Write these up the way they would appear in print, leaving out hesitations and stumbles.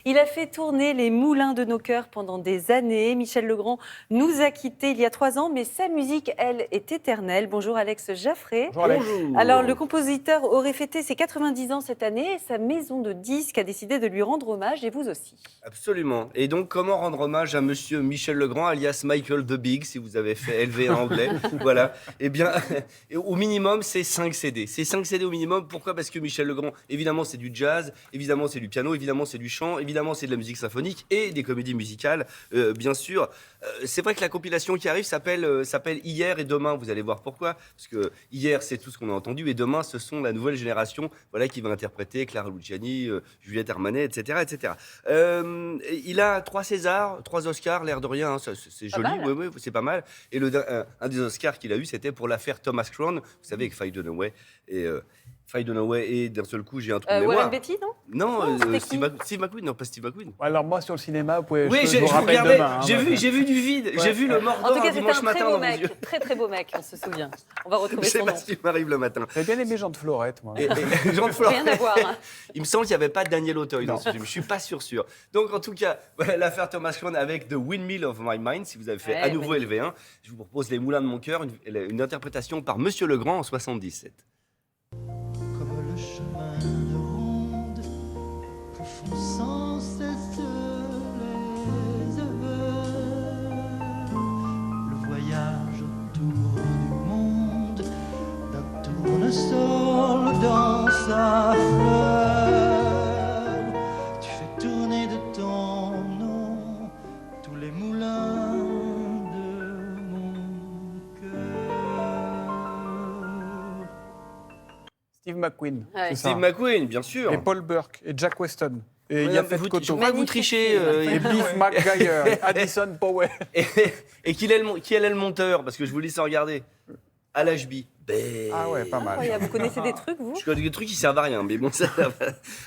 Il a fait tourner les moulins de nos cœurs pendant des années. Michel Legrand nous a quittés il y a 3 ans, mais sa musique, elle, est éternelle. Bonjour Alex Jaffré. Bonjour Alex. Bonjour. Alors, le compositeur aurait fêté ses 90 ans cette année et sa maison de disques a décidé de lui rendre hommage, et vous aussi. Absolument. Et donc, comment rendre hommage à monsieur Michel Legrand, alias Michael the Big, si vous avez fait LV1 anglais. Voilà. Eh bien, au minimum, c'est 5 CD. C'est 5 CD au minimum. Pourquoi ? Parce que Michel Legrand, évidemment, c'est du jazz, évidemment, c'est du piano, évidemment, c'est du chant, évidemment, c'est de la musique symphonique et des comédies musicales, bien sûr. C'est vrai que la compilation qui arrive s'appelle Hier et Demain. Vous allez voir pourquoi. Parce que hier, c'est tout ce qu'on a entendu, et demain, ce sont la nouvelle génération, voilà, qui va interpréter Clara Luciani, Juliette Armanet, etc., etc. Il a 3 Césars, 3 Oscars, l'air de rien, hein, c'est joli, oui, c'est pas mal. Et un des Oscars qu'il a eu, c'était pour l'affaire Thomas Crown, vous savez, avec Faye Dunaway. Et Faye Dunaway, et d'un seul coup, j'ai un trou de mémoire. Warren Beatty, non? Non, c'était Steve McQueen, non, pas Steve McQueen. Alors moi sur le cinéma, vous pouvez. Oui, je vous je rappelle regardais, demain, hein, j'ai vu du vide, j'ai vu le En Mordor tout cas, un c'était dimanche un très matin beau dans vos yeux. mec, très très beau mec, on se souvient. On va retrouver Je sais son pas nom. ce qui m'arrive le matin. J'ai bien aimé Jean de Florette, moi. Et Jean de Florette. Rien à voir. Hein. Il me semble qu'il n'y avait pas de Daniel Auteuil dans ce film. Je suis pas sûr. Donc, en tout cas, voilà l'affaire Thomas Crown avec The Windmill of My Mind. Si vous avez fait Ouais, à nouveau magnifique. LV1, je vous propose Les Moulins de mon cœur, une interprétation par Monsieur Legrand en 77. Comme le chemin de ronde que font sans cesse les heures, le voyage autour du monde d'un tournesol dans sa fleur. Tu fais tourner de ton nom tous les moulins de mon cœur. Steve McQueen, Ouais. c'est ça. Steve McQueen, bien sûr. Et Paul Burke et Jack Weston et Ouais, Yaphet je Kotto crois que vous trichez. et Biff McGuire, et Addison Powell. Et qui est le monteur? Parce que je vous lis sans regarder. Al Ashby. Ah ouais, pas mal. Incroyable. Vous connaissez des trucs, vous? Je connais des trucs qui servent à rien, mais bon, ça va.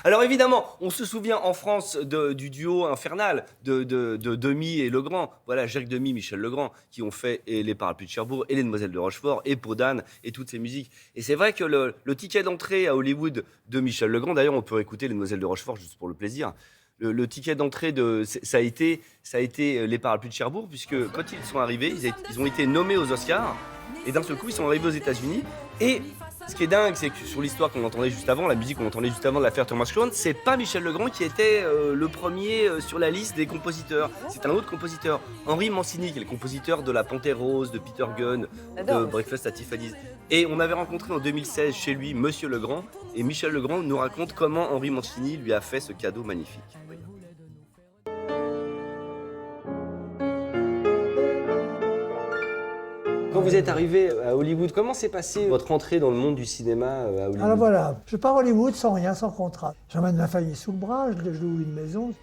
Alors évidemment, on se souvient en France du duo infernal de Demy et Legrand. Voilà, Jacques Demy, Michel Legrand, qui ont fait et Les Parapluies de Cherbourg, et Les Demoiselles de Rochefort, et Peau d'âne, et toutes ces musiques. Et c'est vrai que le ticket d'entrée à Hollywood de Michel Legrand, d'ailleurs, on peut écouter Les Demoiselles de Rochefort juste pour le plaisir. Le ticket d'entrée, ça a été Les Parapluies de Cherbourg, puisque quand ils sont arrivés, ils ont été nommés aux Oscars. Et d'un seul coup, ils sont arrivés aux États-Unis. Et ce qui est dingue, c'est que sur l'histoire qu'on entendait juste avant, la musique qu'on entendait juste avant de l'affaire Thomas Crown, c'est pas Michel Legrand qui était le premier sur la liste des compositeurs. C'est un autre compositeur, Henri Mancini, qui est le compositeur de La Panthère Rose, de Peter Gunn, de J'adore. Breakfast at Tiffany's. Et on avait rencontré en 2016 chez lui Monsieur Legrand. Et Michel Legrand nous raconte comment Henri Mancini lui a fait ce cadeau magnifique. Quand vous êtes arrivé à Hollywood, comment s'est passée votre entrée dans le monde du cinéma à Hollywood? Alors voilà, je pars à Hollywood sans rien, sans contrat. J'emmène ma famille sous le bras, je loue une maison.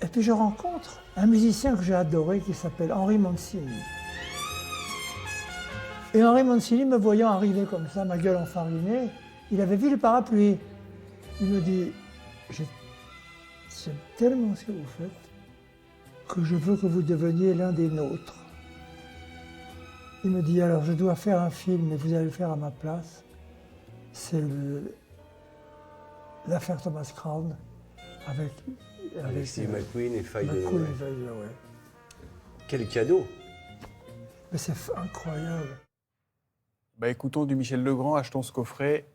Et puis je rencontre un musicien que j'ai adoré qui s'appelle Henri Mancini. Et Henri Mancini, me voyant arriver comme ça, ma gueule enfarinée, il avait vu le parapluie. Il me dit, j'aime tellement ce que vous faites que je veux que vous deveniez l'un des nôtres. Il me dit, alors je dois faire un film et vous allez le faire à ma place. C'est l'affaire Thomas Crown avec Steve McQueen et Faye McQueen, Dunaway. ouais. Quel cadeau! Mais c'est incroyable. Bah écoutons du Michel Legrand, achetons ce coffret